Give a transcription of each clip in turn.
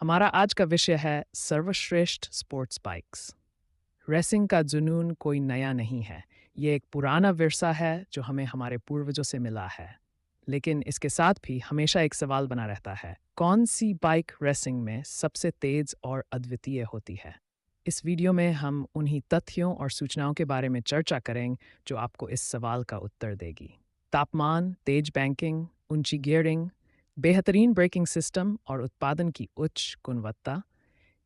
हमारा आज का विषय है सर्वश्रेष्ठ स्पोर्ट्स बाइक्स। रेसिंग का जुनून कोई नया नहीं है। ये एक पुराना विरसा है जो हमें हमारे पूर्वजों से मिला है। लेकिन इसके साथ भी हमेशा एक सवाल बना रहता है, कौन सी बाइक रेसिंग में सबसे तेज और अद्वितीय होती है? इस वीडियो में हम उन्हीं तथ्यों और सूचनाओं के बारे में चर्चा करेंगे जो आपको इस सवाल का उत्तर देगी। तापमान, तेज बैंकिंग, ऊंची गियरिंग, बेहतरीन ब्रेकिंग सिस्टम और उत्पादन की उच्च गुणवत्ता,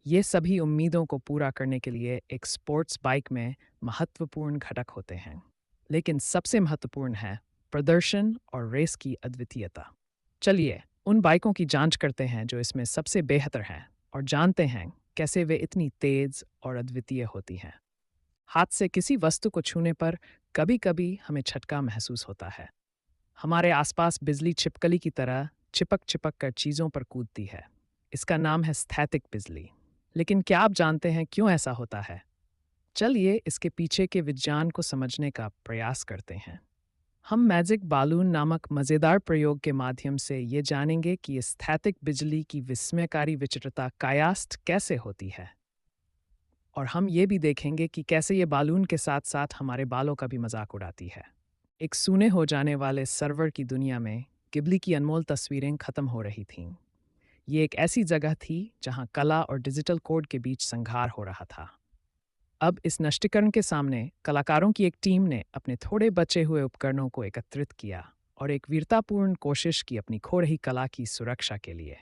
ये सभी उम्मीदों को पूरा करने के लिए एक स्पोर्ट्स बाइक में महत्वपूर्ण घटक होते हैं। लेकिन सबसे महत्वपूर्ण है प्रदर्शन और रेस की अद्वितीयता। चलिए उन बाइकों की जांच करते हैं जो इसमें सबसे बेहतर हैं और जानते हैं कैसे वे इतनी तेज और अद्वितीय होती हैं। हाथ से किसी वस्तु को छूने पर कभी कभी हमें झटका महसूस होता है। हमारे आसपास बिजली छिपकली की तरह चिपक चिपक कर चीज़ों पर कूदती है। इसका नाम है स्थैतिक बिजली। लेकिन क्या आप जानते हैं क्यों ऐसा होता है? चलिए इसके पीछे के विज्ञान को समझने का प्रयास करते हैं। हम मैजिक बालून नामक मज़ेदार प्रयोग के माध्यम से ये जानेंगे कि ये स्थैतिक बिजली की विस्मयकारी विचित्रता कायास्त कैसे होती है। और हम ये भी देखेंगे कि कैसे ये बालून के साथ साथ हमारे बालों का भी मजाक उड़ाती है। एक सूने हो जाने वाले सर्वर की दुनिया में गिबली की अनमोल तस्वीरें खत्म हो रही थीं। ये एक ऐसी जगह थी जहां कला और डिजिटल कोड के बीच संघार हो रहा था। अब इस नष्टीकरण के सामने कलाकारों की एक टीम ने अपने थोड़े बचे हुए उपकरणों को एकत्रित किया और एक वीरतापूर्ण कोशिश की अपनी खो रही कला की सुरक्षा के लिए।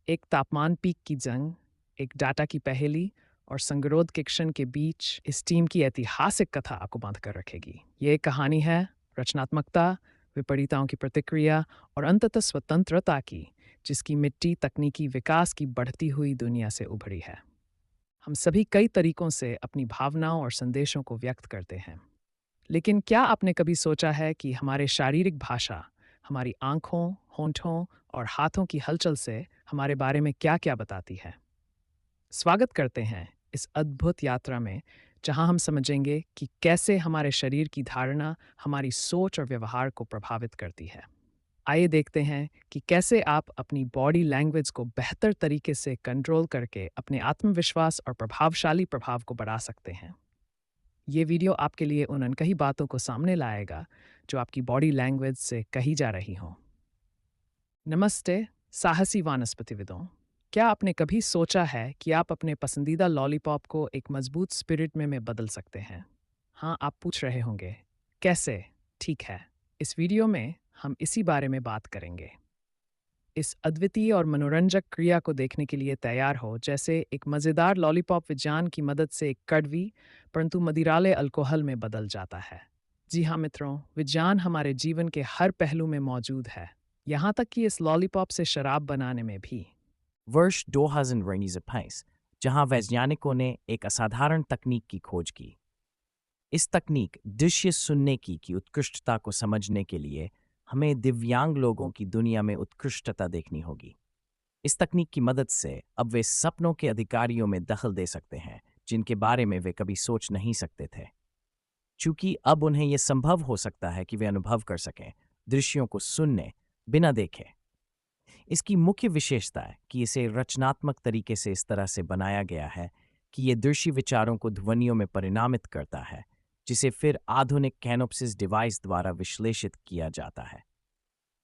एक तापमान पीक की जंग, एक डाटा की पहेली और संगरोध के क्षण के बीच इस टीम की ऐतिहासिक कथा आपको बांध कर रखेगी। ये एक कहानी है रचनात्मकता, विपरीताओं की प्रतिक्रिया और अंततः स्वतंत्रता की, जिसकी मिट्टी तकनीकी विकास की बढ़ती हुई दुनिया से उभरी है। हम सभी कई तरीकों से अपनी भावनाओं और संदेशों को व्यक्त करते हैं। लेकिन क्या आपने कभी सोचा है कि हमारे शारीरिक भाषा, हमारी आंखों, होंठों और हाथों की हलचल से हमारे बारे में क्या-क्या बताती है? स्वागत करते हैं इस अद्भुत यात्रा में, जहां हम समझेंगे कि कैसे हमारे शरीर की धारणा हमारी सोच और व्यवहार को प्रभावित करती है। आइए देखते हैं कि कैसे आप अपनी बॉडी लैंग्वेज को बेहतर तरीके से कंट्रोल करके अपने आत्मविश्वास और प्रभावशाली प्रभाव को बढ़ा सकते हैं। ये वीडियो आपके लिए उन अनकही बातों को सामने लाएगा जो आपकी बॉडी लैंग्वेज से कही जा रही हों। नमस्ते, साहसी वानस्पतिविदों। क्या आपने कभी सोचा है कि आप अपने पसंदीदा लॉलीपॉप को एक मजबूत स्पिरिट में बदल सकते हैं? हाँ, आप पूछ रहे होंगे, कैसे? ठीक है, इस वीडियो में हम इसी बारे में बात करेंगे। इस अद्वितीय और मनोरंजक क्रिया को देखने के लिए तैयार हो, जैसे एक मज़ेदार लॉलीपॉप विज्ञान की मदद से एक कड़वी परंतु मदिराले अल्कोहल में बदल जाता है। जी हाँ मित्रों, विज्ञान हमारे जीवन के हर पहलू में मौजूद है, यहाँ तक कि इस लॉलीपॉप से शराब बनाने में भी। वर्ष 2022, जहां वैज्ञानिकों ने एक असाधारण तकनीक की खोज की। इस तकनीक दृश्य सुनने की उत्कृष्टता को समझने के लिए हमें दिव्यांग लोगों की दुनिया में उत्कृष्टता देखनी होगी। इस तकनीक की मदद से अब वे सपनों के अधिकारियों में दखल दे सकते हैं जिनके बारे में वे कभी सोच नहीं सकते थे। चूंकि अब उन्हें यह संभव हो सकता है कि वे अनुभव कर सकें, दृश्यों को सुनने बिना देखे। इसकी मुख्य विशेषता है कि इसे रचनात्मक तरीके से इस तरह से बनाया गया है कि ये दृश्य विचारों को ध्वनियों में परिणामित करता है, जिसे फिर आधुनिक कैनोप्सिस डिवाइस द्वारा विश्लेषित किया जाता है।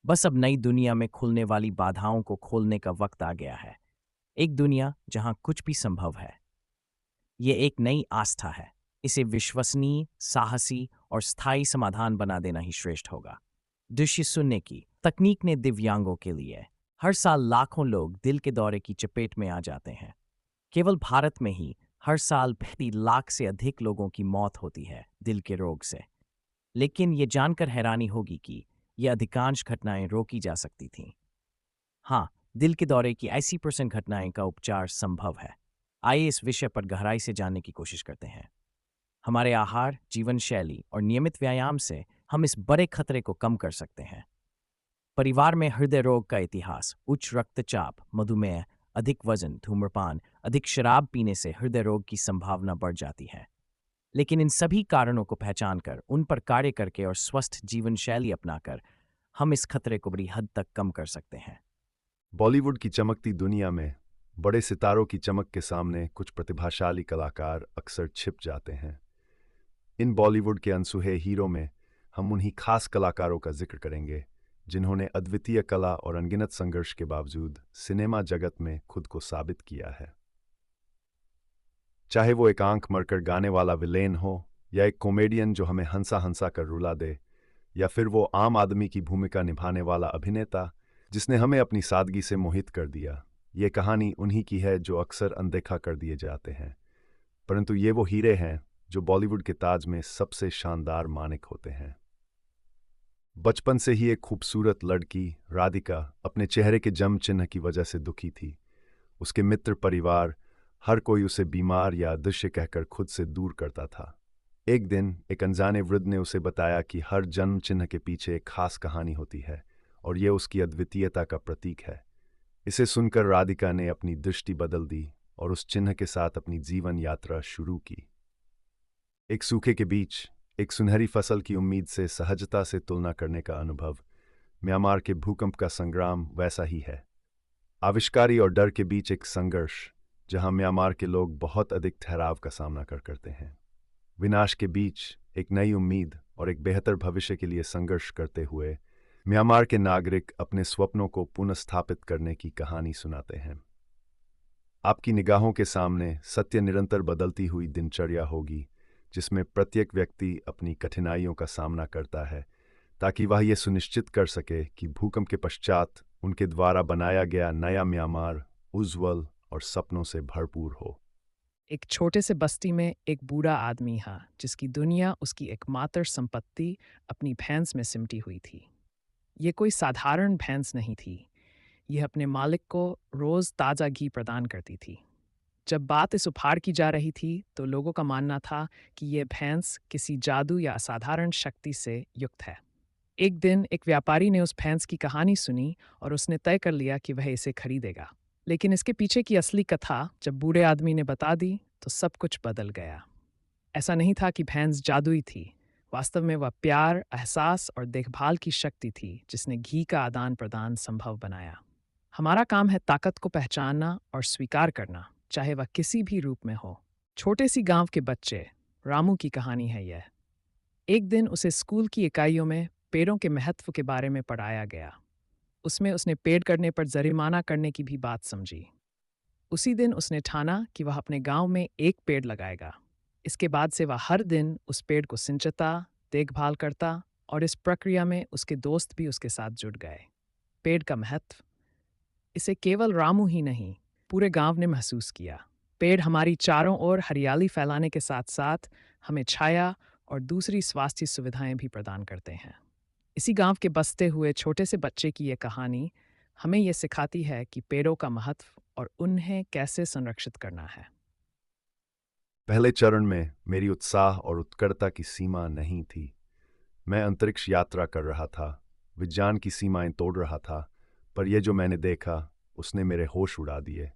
बस अब नई दुनिया में खुलने वाली बाधाओं को खोलने का वक्त आ गया है। एक दुनिया जहां कुछ भी संभव है। ये एक नई आस्था है। इसे विश्वसनीय, साहसी और स्थायी समाधान बना देना ही श्रेष्ठ होगा। दृश्य सुनने की तकनीक ने दिव्यांगों के लिए हर साल लाखों लोग दिल के दौरे की चपेट में आ जाते हैं। केवल भारत में ही हर साल 35 लाख से अधिक लोगों की मौत होती है दिल के रोग से। लेकिन ये जानकर हैरानी होगी कि ये अधिकांश घटनाएं रोकी जा सकती थीं। हाँ, दिल के दौरे की ऐसी % घटनाएं का उपचार संभव है। आइए इस विषय पर गहराई से जानने की कोशिश करते हैं। हमारे आहार, जीवन शैली और नियमित व्यायाम से हम इस बड़े खतरे को कम कर सकते हैं। परिवार में हृदय रोग का इतिहास, उच्च रक्तचाप, मधुमेह, अधिक वजन, धूम्रपान, अधिक शराब पीने से हृदय रोग की संभावना बढ़ जाती है। लेकिन इन सभी कारणों को पहचान कर, उन पर कार्य करके और स्वस्थ जीवन शैली अपनाकर हम इस खतरे को बड़ी हद तक कम कर सकते हैं। बॉलीवुड की चमकती दुनिया में बड़े सितारों की चमक के सामने कुछ प्रतिभाशाली कलाकार अक्सर छिप जाते हैं। इन बॉलीवुड के अनसुहे हीरो में हम उन्हीं खास कलाकारों का जिक्र करेंगे जिन्होंने अद्वितीय कला और अनगिनत संघर्ष के बावजूद सिनेमा जगत में खुद को साबित किया है। चाहे वो एक आंख मरकर गाने वाला विलेन हो, या एक कॉमेडियन जो हमें हंसा हंसा कर रुला दे, या फिर वो आम आदमी की भूमिका निभाने वाला अभिनेता जिसने हमें अपनी सादगी से मोहित कर दिया। ये कहानी उन्हीं की है जो अक्सर अनदेखा कर दिए जाते हैं, परंतु ये वो हीरे हैं जो बॉलीवुड के ताज में सबसे शानदार मानिक होते हैं। बचपन से ही एक खूबसूरत लड़की राधिका अपने चेहरे के जम चिन्ह की वजह से दुखी थी। उसके मित्र, परिवार, हर कोई उसे बीमार या अदृश्य कहकर खुद से दूर करता था। एक दिन एक अनजाने वृद्ध ने उसे बताया कि हर जन्म चिन्ह के पीछे एक खास कहानी होती है और यह उसकी अद्वितीयता का प्रतीक है। इसे सुनकर राधिका ने अपनी दृष्टि बदल दी और उस चिन्ह के साथ अपनी जीवन यात्रा शुरू की। एक सूखे के बीच एक सुनहरी फसल की उम्मीद से सहजता से तुलना करने का अनुभव म्यांमार के भूकंप का संग्राम वैसा ही है। आविष्कारी और डर के बीच एक संघर्ष जहां म्यांमार के लोग बहुत अधिक ठहराव का सामना करते हैं। विनाश के बीच एक नई उम्मीद और एक बेहतर भविष्य के लिए संघर्ष करते हुए म्यांमार के नागरिक अपने स्वप्नों को पुनर्स्थापित करने की कहानी सुनाते हैं। आपकी निगाहों के सामने सत्य निरंतर बदलती हुई दिनचर्या होगी, जिसमें प्रत्येक व्यक्ति अपनी कठिनाइयों का सामना करता है ताकि वह यह सुनिश्चित कर सके कि भूकंप के पश्चात उनके द्वारा बनाया गया नया म्यांमार उज्ज्वल और सपनों से भरपूर हो। एक छोटे से बस्ती में एक बूढ़ा आदमी था जिसकी दुनिया उसकी एकमात्र संपत्ति अपनी भैंस में सिमटी हुई थी। ये कोई साधारण भैंस नहीं थी। यह अपने मालिक को रोज़ ताज़ा घी प्रदान करती थी। जब बात इस उपहार की जा रही थी तो लोगों का मानना था कि यह भैंस किसी जादू या असाधारण शक्ति से युक्त है। एक दिन एक व्यापारी ने उस भैंस की कहानी सुनी और उसने तय कर लिया कि वह इसे खरीदेगा। लेकिन इसके पीछे की असली कथा जब बूढ़े आदमी ने बता दी तो सब कुछ बदल गया। ऐसा नहीं था कि भैंस जादुई थी। वास्तव में वह प्यार, एहसास और देखभाल की शक्ति थी जिसने घी का आदान प्रदान संभव बनाया। हमारा काम है ताकत को पहचानना और स्वीकार करना, चाहे वह किसी भी रूप में हो। छोटे सी गांव के बच्चे रामू की कहानी है यह। एक दिन उसे स्कूल की इकाइयों में पेड़ों के महत्व के बारे में पढ़ाया गया। उसमें उसने पेड़ कटने पर जरिमाना करने की भी बात समझी। उसी दिन उसने ठाना कि वह अपने गांव में एक पेड़ लगाएगा। इसके बाद से वह हर दिन उस पेड़ को सिंचता, देखभाल करता और इस प्रक्रिया में उसके दोस्त भी उसके साथ जुड़ गए। पेड़ का महत्व, इसे केवल रामू ही नहीं, पूरे गांव ने महसूस किया। पेड़ हमारी चारों ओर हरियाली फैलाने के साथ साथ हमें छाया और दूसरी स्वास्थ्य सुविधाएं भी प्रदान करते हैं। इसी गांव के बसते हुए छोटे से बच्चे की यह कहानी हमें यह सिखाती है कि पेड़ों का महत्व और उन्हें कैसे संरक्षित करना है। पहले चरण में मेरी उत्साह और उत्कटता की सीमा नहीं थी। मैं अंतरिक्ष यात्रा कर रहा था, विज्ञान की सीमाएं तोड़ रहा था, पर यह जो मैंने देखा उसने मेरे होश उड़ा दिए।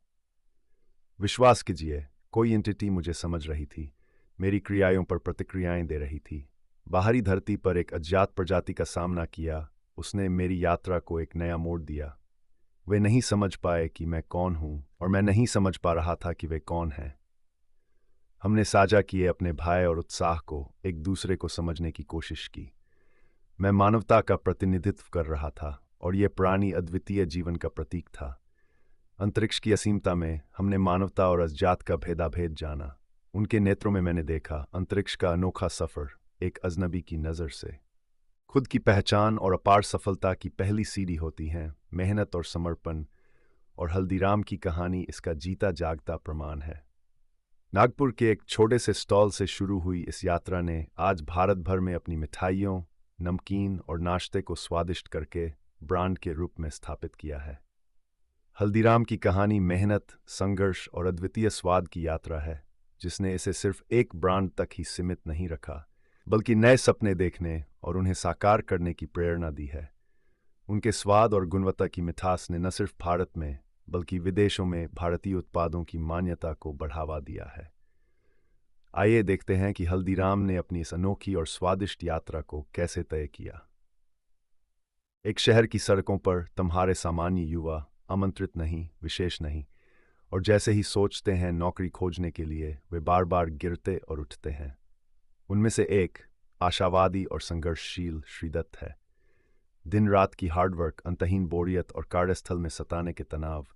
विश्वास कीजिए, कोई एंटिटी मुझे समझ रही थी, मेरी क्रियाओं पर प्रतिक्रियाएं दे रही थी। बाहरी धरती पर एक अज्ञात प्रजाति का सामना किया, उसने मेरी यात्रा को एक नया मोड़ दिया। वे नहीं समझ पाए कि मैं कौन हूं और मैं नहीं समझ पा रहा था कि वे कौन हैं। हमने साझा किए अपने भय और उत्साह को, एक दूसरे को समझने की कोशिश की। मैं मानवता का प्रतिनिधित्व कर रहा था और यह प्राणी अद्वितीय जीवन का प्रतीक था। अंतरिक्ष की असीमता में हमने मानवता और अज्ञात का भेदाभेद जाना। उनके नेत्रों में मैंने देखा अंतरिक्ष का अनोखा सफर एक अजनबी की नज़र से। खुद की पहचान और अपार सफलता की पहली सीढ़ी होती हैं मेहनत और समर्पण, और हल्दीराम की कहानी इसका जीता जागता प्रमाण है। नागपुर के एक छोटे से स्टॉल से शुरू हुई इस यात्रा ने आज भारत भर में अपनी मिठाइयों, नमकीन और नाश्ते को स्वादिष्ट करके ब्रांड के रूप में स्थापित किया है। हल्दीराम की कहानी मेहनत, संघर्ष और अद्वितीय स्वाद की यात्रा है, जिसने इसे सिर्फ एक ब्रांड तक ही सीमित नहीं रखा, बल्कि नए सपने देखने और उन्हें साकार करने की प्रेरणा दी है। उनके स्वाद और गुणवत्ता की मिठास ने न सिर्फ भारत में बल्कि विदेशों में भारतीय उत्पादों की मान्यता को बढ़ावा दिया है। आइए देखते हैं कि हल्दीराम ने अपनी इस अनोखी और स्वादिष्ट यात्रा को कैसे तय किया। एक शहर की सड़कों पर तुम्हारे सामान्य युवा, आमंत्रित नहीं, विशेष नहीं, और जैसे ही सोचते हैं नौकरी खोजने के लिए, वे बार बार गिरते और उठते हैं। उनमें से एक आशावादी और संघर्षशील श्रीदत्त है। दिन रात की हार्डवर्क, अंतहीन बोरियत और कार्यस्थल में सताने के तनाव,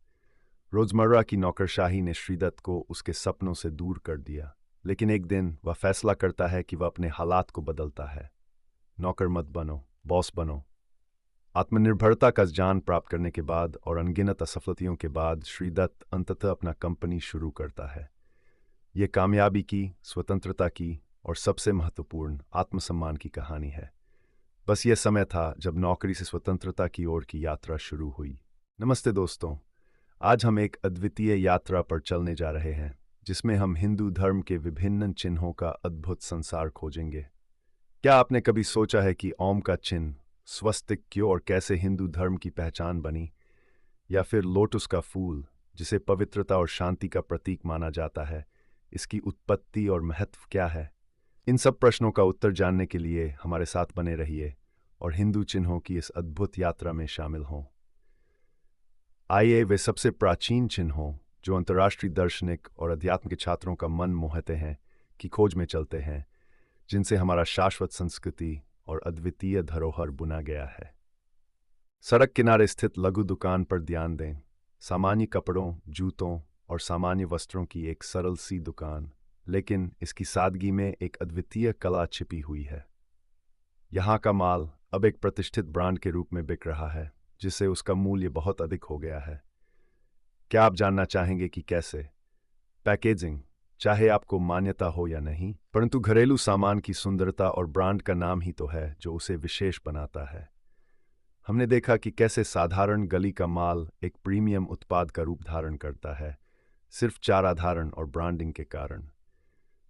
रोजमर्रा की नौकरशाही ने श्रीदत्त को उसके सपनों से दूर कर दिया। लेकिन एक दिन वह फैसला करता है कि वह अपने हालात को बदलता है। नौकर मत बनो, बॉस बनो। आत्मनिर्भरता का ज्ञान प्राप्त करने के बाद और अनगिनत असफलतियों के बाद श्रीदत्त अंततः अपना कंपनी शुरू करता है। ये कामयाबी की, स्वतंत्रता की और सबसे महत्वपूर्ण आत्मसम्मान की कहानी है। बस यह समय था जब नौकरी से स्वतंत्रता की ओर की यात्रा शुरू हुई। नमस्ते दोस्तों, आज हम एक अद्वितीय यात्रा पर चलने जा रहे हैं जिसमें हम हिंदू धर्म के विभिन्न चिन्हों का अद्भुत संसार खोजेंगे। क्या आपने कभी सोचा है कि ओम का चिन्ह, स्वस्तिक क्यों और कैसे हिंदू धर्म की पहचान बनी? या फिर लोटस का फूल, जिसे पवित्रता और शांति का प्रतीक माना जाता है, इसकी उत्पत्ति और महत्व क्या है? इन सब प्रश्नों का उत्तर जानने के लिए हमारे साथ बने रहिए और हिंदू चिन्हों की इस अद्भुत यात्रा में शामिल हों। आइए वे सबसे प्राचीन चिन्हों जो अंतर्राष्ट्रीय दार्शनिक और अध्यात्म के छात्रों का मन मोहते हैं की खोज में चलते हैं, जिनसे हमारा शाश्वत संस्कृति और अद्वितीय धरोहर बुना गया है। सड़क किनारे स्थित लघु दुकान पर ध्यान दें। सामान्य कपड़ों, जूतों और सामान्य वस्त्रों की एक सरल सी दुकान, लेकिन इसकी सादगी में एक अद्वितीय कला छिपी हुई है। यहाँ का माल अब एक प्रतिष्ठित ब्रांड के रूप में बिक रहा है, जिससे उसका मूल्य बहुत अधिक हो गया है। क्या आप जानना चाहेंगे कि कैसे? पैकेजिंग, चाहे आपको मान्यता हो या नहीं, परंतु घरेलू सामान की सुंदरता और ब्रांड का नाम ही तो है जो उसे विशेष बनाता है। हमने देखा कि कैसे साधारण गली का माल एक प्रीमियम उत्पाद का रूप धारण करता है, सिर्फ चाराधारण और ब्रांडिंग के कारण।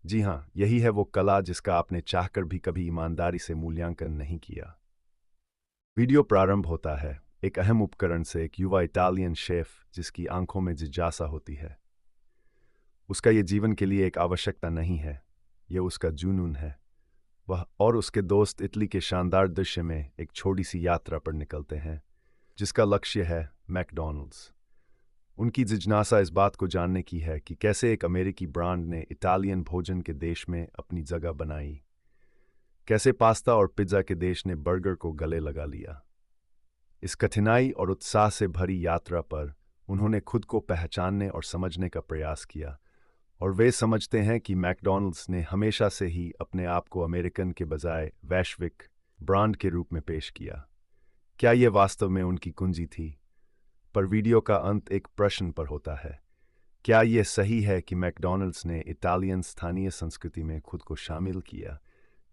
जी हाँ, यही है वो कला जिसका आपने चाहकर भी कभी ईमानदारी से मूल्यांकन नहीं किया। वीडियो प्रारंभ होता है एक अहम उपकरण से, एक युवा इटालियन शेफ जिसकी आंखों में जिज्ञासा होती है। उसका ये जीवन के लिए एक आवश्यकता नहीं है, यह उसका जुनून है। वह और उसके दोस्त इटली के शानदार दृश्य में एक छोटी सी यात्रा पर निकलते हैं जिसका लक्ष्य है मैकडॉनल्ड्स। उनकी जिज्ञासा इस बात को जानने की है कि कैसे एक अमेरिकी ब्रांड ने इटालियन भोजन के देश में अपनी जगह बनाई, कैसे पास्ता और पिज्ज़ा के देश ने बर्गर को गले लगा लिया। इस कठिनाई और उत्साह से भरी यात्रा पर उन्होंने खुद को पहचानने और समझने का प्रयास किया, और वे समझते हैं कि मैकडॉनल्ड्स ने हमेशा से ही अपने आप को अमेरिकन के बजाय वैश्विक ब्रांड के रूप में पेश किया। क्या ये वास्तव में उनकी कुंजी थी? पर वीडियो का अंत एक प्रश्न पर होता है। क्या यह सही है कि मैकडॉनल्ड्स ने इटालियन स्थानीय संस्कृति में खुद को शामिल किया,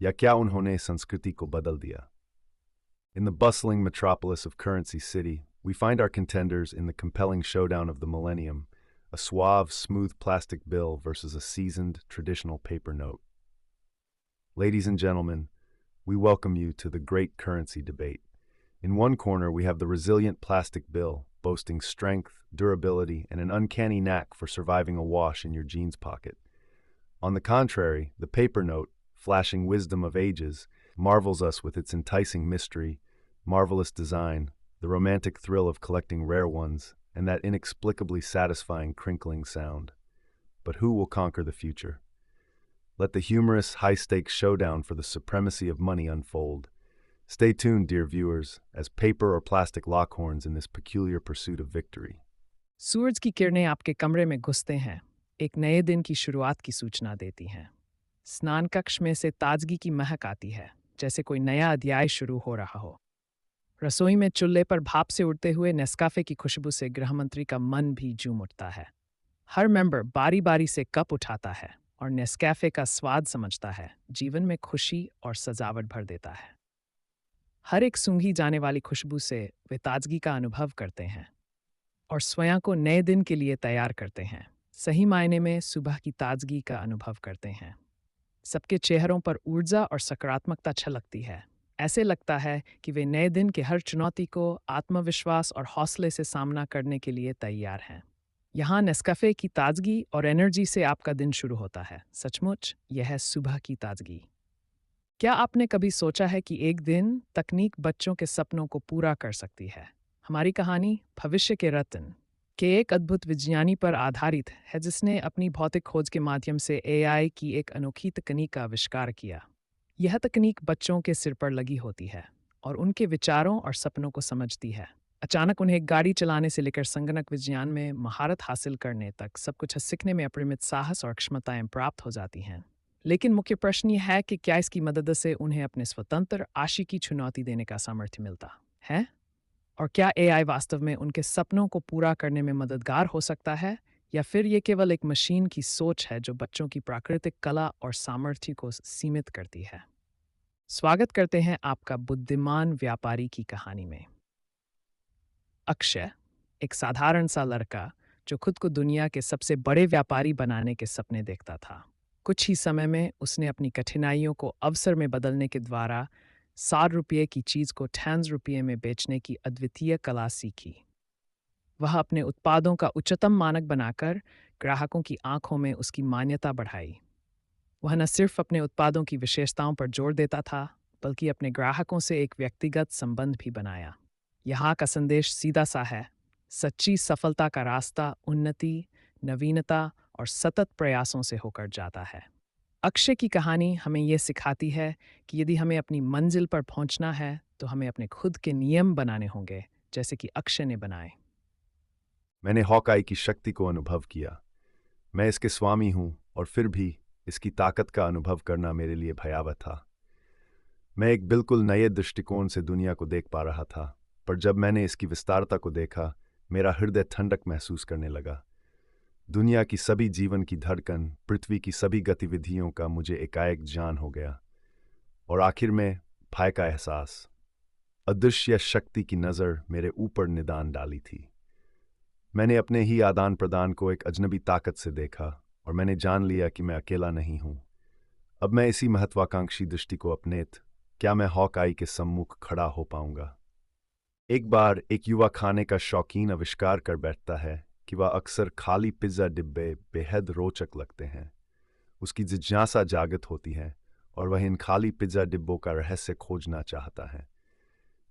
या क्या उन्होंने संस्कृति को बदल दिया? In the bustling metropolis of Currency City, we find our contenders in the compelling showdown of the millennium, a suave, smooth plastic bill versus a seasoned, traditional paper note. Ladies and gentlemen, we welcome you to the great currency debate. In one corner, we have the resilient plastic bill, boasting strength, durability, and an uncanny knack for surviving a wash in your jeans pocket. On the contrary, the paper note, flashing wisdom of ages, marvels us with its enticing mystery, marvelous design, the romantic thrill of collecting rare ones, and that inexplicably satisfying crinkling sound. But who will conquer the future? Let the humorous, high-stakes showdown for the supremacy of money unfold. Stay tuned, dear viewers, as paper or plastic lock horns in this peculiar pursuit of victory. सूरज की किरणें आपके कमरे में घुसते हैं, एक नए दिन की शुरुआत की सूचना देती हैं। स्नान कक्ष में से ताजगी की महक आती है, जैसे कोई नया अध्याय शुरू हो रहा हो। रसोई में चूल्हे पर भाप से उड़ते हुए नेस्काफे की खुशबू से गृहमंत्री का मन भी झूम उठता है। हर मेंबर बारी बारी से कप उठाता है और नेस्काफे का स्वाद समझता है, जीवन में खुशी और सजावट भर देता है। हर एक सूंघी जाने वाली खुशबू से वे ताजगी का अनुभव करते हैं और स्वयं को नए दिन के लिए तैयार करते हैं। सही मायने में सुबह की ताजगी का अनुभव करते हैं। सबके चेहरों पर ऊर्जा और सकारात्मकता छलकती है। ऐसे लगता है कि वे नए दिन के हर चुनौती को आत्मविश्वास और हौसले से सामना करने के लिए तैयार हैं। यहाँ नेस्काफे की ताजगी और एनर्जी से आपका दिन शुरू होता है। सचमुच यह है सुबह की ताजगी। क्या आपने कभी सोचा है कि एक दिन तकनीक बच्चों के सपनों को पूरा कर सकती है? हमारी कहानी भविष्य के रत्न के एक अद्भुत विज्ञानी पर आधारित है जिसने अपनी भौतिक खोज के माध्यम से एआई की एक अनोखी तकनीक का आविष्कार किया। यह तकनीक बच्चों के सिर पर लगी होती है और उनके विचारों और सपनों को समझती है। अचानक उन्हें एक गाड़ी चलाने से लेकर संगणक विज्ञान में महारत हासिल करने तक सब कुछ सीखने में अपरिमित साहस और क्षमताएं प्राप्त हो जाती हैं। लेकिन मुख्य प्रश्न यह है कि क्या इसकी मदद से उन्हें अपने स्वतंत्र आशिकी चुनौती देने का सामर्थ्य मिलता है? और क्या एआई वास्तव में उनके सपनों को पूरा करने में मददगार हो सकता है, या फिर ये केवल एक मशीन की सोच है जो बच्चों की प्राकृतिक कला और सामर्थ्य को सीमित करती है? स्वागत करते हैं आपका बुद्धिमान व्यापारी की कहानी में। अक्षय, एक साधारण सा लड़का जो खुद को दुनिया के सबसे बड़े व्यापारी बनाने के सपने देखता था। कुछ ही समय में उसने अपनी कठिनाइयों को अवसर में बदलने के द्वारा 100 रुपये की चीज़ को 10 रुपये में बेचने की अद्वितीय कला सीखी। वह अपने उत्पादों का उच्चतम मानक बनाकर ग्राहकों की आंखों में उसकी मान्यता बढ़ाई। वह न सिर्फ अपने उत्पादों की विशेषताओं पर जोर देता था, बल्कि अपने ग्राहकों से एक व्यक्तिगत संबंध भी बनाया। यहाँ का संदेश सीधा सा है: सच्ची सफलता का रास्ता उन्नति, नवीनता और सतत प्रयासों से होकर जाता है। अक्षय की कहानी हमें यह सिखाती है कि यदि हमें अपनी मंजिल पर पहुंचना है तो हमें अपने खुद के नियम बनाने होंगे, जैसे कि अक्षय ने बनाए। मैंने हॉकाई की शक्ति को अनुभव किया। मैं इसके स्वामी हूं और फिर भी इसकी ताकत का अनुभव करना मेरे लिए भयावह था। मैं एक बिल्कुल नए दृष्टिकोण से दुनिया को देख पा रहा था, पर जब मैंने इसकी विस्तारता को देखा, मेरा हृदय ठंडक महसूस करने लगा। दुनिया की सभी जीवन की धड़कन, पृथ्वी की सभी गतिविधियों का मुझे एकाएक ज्ञान हो गया, और आखिर में भय का एहसास। अदृश्य शक्ति की नज़र मेरे ऊपर निदान डाली थी। मैंने अपने ही आदान प्रदान को एक अजनबी ताकत से देखा और मैंने जान लिया कि मैं अकेला नहीं हूं। अब मैं इसी महत्वाकांक्षी दृष्टि को अपनेत क्या मैं हॉकाई के सम्मुख खड़ा हो पाऊंगा? एक बार एक युवा खाने का शौकीन आविष्कार कर बैठता है कि वह अक्सर खाली पिज्ज़ा डिब्बे बेहद रोचक लगते हैं। उसकी जिज्ञासा जागृत होती है और वह इन खाली पिज्ज़ा डिब्बों का रहस्य खोजना चाहता है।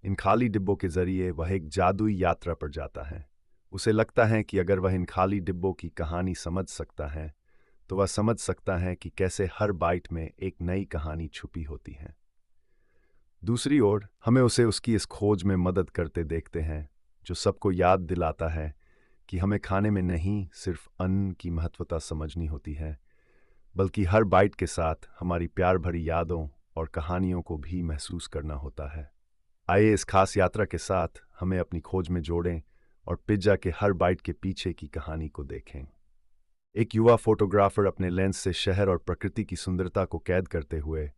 इन खाली डिब्बों के जरिए वह एक जादुई यात्रा पर जाता है। उसे लगता है कि अगर वह इन खाली डिब्बों की कहानी समझ सकता है तो वह समझ सकता है कि कैसे हर बाइट में एक नई कहानी छुपी होती है। दूसरी ओर हमें उसे उसकी इस खोज में मदद करते देखते हैं, जो सबको याद दिलाता है कि हमें खाने में नहीं सिर्फ अन्न की महत्वता समझनी होती है, बल्कि हर बाइट के साथ हमारी प्यार भरी यादों और कहानियों को भी महसूस करना होता है। आइए इस खास यात्रा के साथ हमें अपनी खोज में जोड़ें और पिज्जा के हर बाइट के पीछे की कहानी को देखें। एक युवा फोटोग्राफर अपने लेंस से शहर और प्रकृति की सुंदरता को कैद करते हुए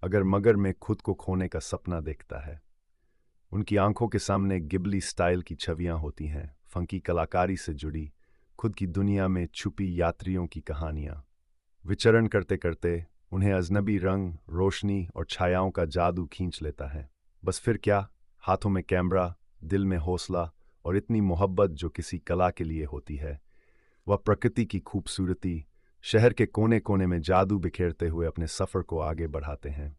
अगर मगर में खुद को खोने का सपना देखता है। उनकी आंखों के सामने गिबली स्टाइल की छवियां होती हैं, फंकी कलाकारी से जुड़ी खुद की दुनिया में छुपी यात्रियों की कहानियां। विचरण करते करते उन्हें अजनबी रंग, रोशनी और छायाओं का जादू खींच लेता है। बस फिर क्या, हाथों में कैमरा, दिल में हौसला और इतनी मोहब्बत जो किसी कला के लिए होती है, वह प्रकृति की खूबसूरती, शहर के कोने कोने में जादू बिखेरते हुए अपने सफ़र को आगे बढ़ाते हैं।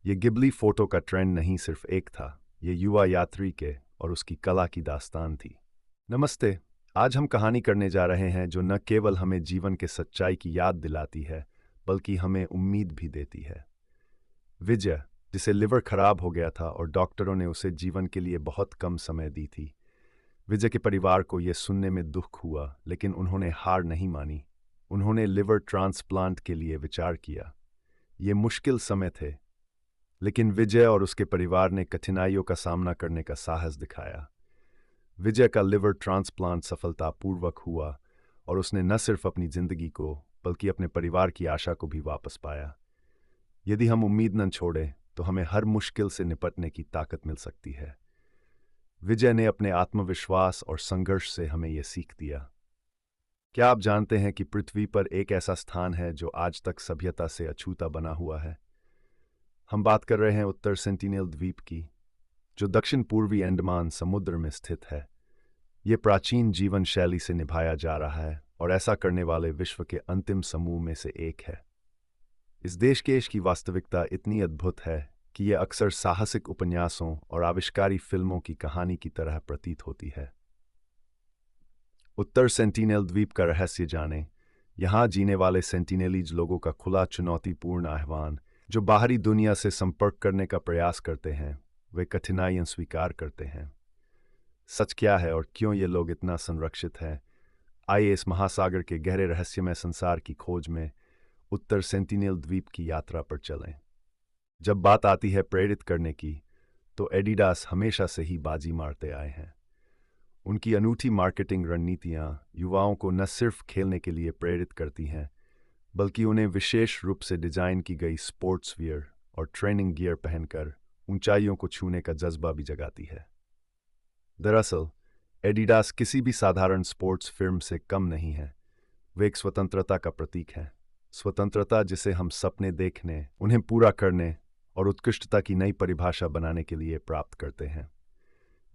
ये गिबली फोटो का ट्रेंड नहीं सिर्फ एक था, ये युवा यात्री के और उसकी कला की दास्तान थी। नमस्ते, आज हम कहानी करने जा रहे हैं जो न केवल हमें जीवन के सच्चाई की याद दिलाती है, बल्कि हमें उम्मीद भी देती है। विजय, जिसे लिवर खराब हो गया था और डॉक्टरों ने उसे जीवन के लिए बहुत कम समय दी थी। विजय के परिवार को यह सुनने में दुख हुआ, लेकिन उन्होंने हार नहीं मानी। उन्होंने लिवर ट्रांसप्लांट के लिए विचार किया। ये मुश्किल समय थे, लेकिन विजय और उसके परिवार ने कठिनाइयों का सामना करने का साहस दिखाया। विजय का लिवर ट्रांसप्लांट सफलतापूर्वक हुआ और उसने न सिर्फ अपनी जिंदगी को, बल्कि अपने परिवार की आशा को भी वापस पाया। यदि हम उम्मीद न छोड़ें तो हमें हर मुश्किल से निपटने की ताकत मिल सकती है। विजय ने अपने आत्मविश्वास और संघर्ष से हमें यह सीख दिया। क्या आप जानते हैं कि पृथ्वी पर एक ऐसा स्थान है जो आज तक सभ्यता से अछूता बना हुआ है? हम बात कर रहे हैं उत्तर सेंटिनेल द्वीप की, जो दक्षिण पूर्वी अंडमान समुद्र में स्थित है। ये प्राचीन जीवन शैली से निभाया जा रहा है और ऐसा करने वाले विश्व के अंतिम समूह में से एक है। इस देश की वास्तविकता इतनी अद्भुत है कि यह अक्सर साहसिक उपन्यासों और आविष्कारी फिल्मों की कहानी की तरह प्रतीत होती है। उत्तर सेंटिनेल द्वीप का रहस्य जानें। यहाँ जीने वाले सेंटिनेलीज लोगों का खुला चुनौतीपूर्ण आह्वान, जो बाहरी दुनिया से संपर्क करने का प्रयास करते हैं, वे कठिनाइयां स्वीकार करते हैं। सच क्या है और क्यों ये लोग इतना संरक्षित हैं? आइए इस महासागर के गहरे रहस्यमय संसार की खोज में उत्तर सेंटिनेल द्वीप की यात्रा पर चलें। जब बात आती है प्रेरित करने की, तो एडिडास हमेशा से ही बाजी मारते आए हैं। उनकी अनूठी मार्केटिंग रणनीतियां युवाओं को न सिर्फ खेलने के लिए प्रेरित करती हैं, बल्कि उन्हें विशेष रूप से डिजाइन की गई स्पोर्ट्स वियर और ट्रेनिंग गियर पहनकर ऊंचाइयों को छूने का जज्बा भी जगाती है। दरअसल एडिडास किसी भी साधारण स्पोर्ट्स फिल्म से कम नहीं है। वे एक स्वतंत्रता का प्रतीक हैं। स्वतंत्रता जिसे हम सपने देखने, उन्हें पूरा करने और उत्कृष्टता की नई परिभाषा बनाने के लिए प्राप्त करते हैं।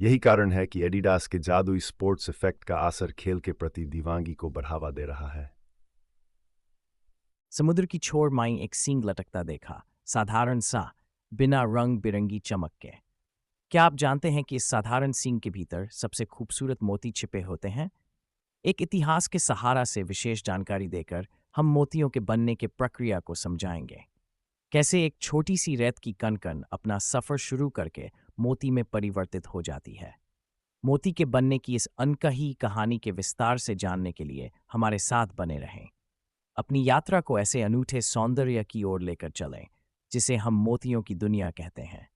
यही कारण है कि एडिडास के जादुई स्पोर्ट्स इफेक्ट का असर खेल के प्रति दीवानगी को बढ़ावा दे रहा है। समुद्र की छोर माई एक सींग लटकता देखा, साधारण सा, बिना रंग बिरंगी चमक के। क्या आप जानते हैं कि इस साधारण सींग के भीतर सबसे खूबसूरत मोती छिपे होते हैं? एक इतिहास के सहारा से विशेष जानकारी देकर हम मोतियों के बनने के प्रक्रिया को समझाएंगे। कैसे एक छोटी सी रेत की कण अपना सफर शुरू करके मोती में परिवर्तित हो जाती है। मोती के बनने की इस अनकही कहानी के विस्तार से जानने के लिए हमारे साथ बने रहें। अपनी यात्रा को ऐसे अनूठे सौंदर्य की ओर लेकर चलें, जिसे हम मोतियों की दुनिया कहते हैं।